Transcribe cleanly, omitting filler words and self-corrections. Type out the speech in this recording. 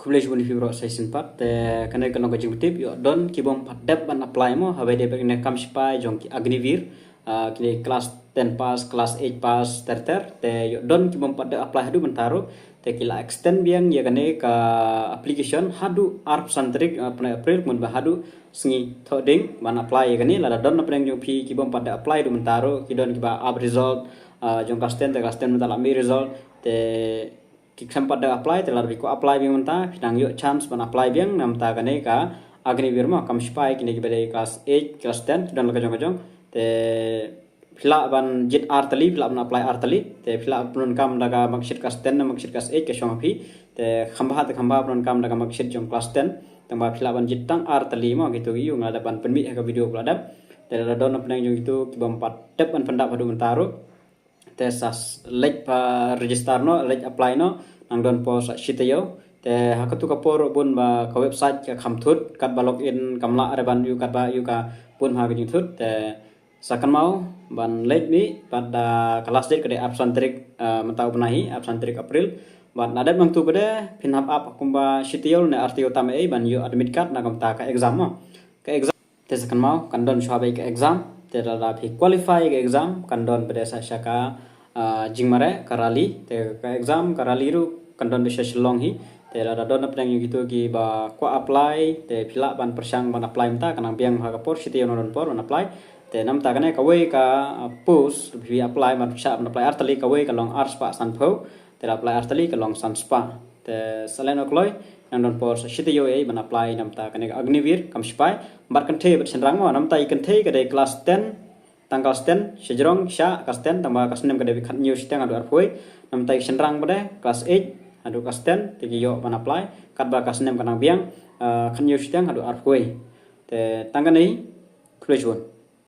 Kublai jubun fibro season part te kanai kalong ka jibutip yo don kibom padep ban apply mo habe de bekne kam spai jong ki agnivir kini kelas 10 pass kelas 8 pass terter te yo don kibom padep apply hadu mentaro te kila extend biang ya kane ka application hadu arp santrik apna april mun ba hadu sengi thoding ban apply ya kane la don apreng jong pi kibom padep apply du mentaro kidon kiba ab result jong kelas 10 te kelas 10 mentala mi result te kisam pada apply telar biko apply biang menta pidang yuk chance ban apply biang namta kane ka agni birma kam spai kini kibele kelas 8 kelas 10 dan kajong te pila ban jit artali pila ban apply artali te pila pun kam daga maksud kelas 10 na maksud kelas 8 ke shong api te khamba pun kam daga maksud jong kelas 10 tamba pila ban jit tang artali mo gitu yu ngada ban penmi ka video peladap te don penang jong itu kibam pat dep ban pendap hadu mentaro te sas lek pa register no lek apply no nang don po sa shitayo te hakatu ka por bun ba ka website ka khamthut kat ba login kamla are ban yu kat ba yu ka bun ha gin thut te sakan mau ban lek mi pada kelas date kade absentrik mentau benahi absentrik april ban ada mang tu bade pinap up kumba shitayo ne artio tame ban yu admit card na kam ta ka exam mo ka exam te sakan mau kan don shabai ka exam te da phi qualify ke exam kandon berdasar syaka jingmare karali te ka exam karali ru kandon bisa selong hi te da don apnang gitu ki ba ko apply te phila ban persang ban apply mta kanang biang ha kapor siti non por ban apply te nam ta kane ka we ka post vi apply man sa ban apply artali ka we ka long ars pa san pho te apply artali ka long san spa te salen okloi nang don por siti yo e ban apply nam ta kane agnivir kam spai bar kan the bet senrang mo nam ta ikan the ka de kelas 10 tanggal 10 sejrong sya kelas 10 tambah kelas 6 ka de khat news tang adu arpoi nam ta senrang bade kelas 8 adu kelas 10 tigi yo ban apply kat ba kelas 6 kanang biang khat news tang adu arpoi te tangga nei kulejun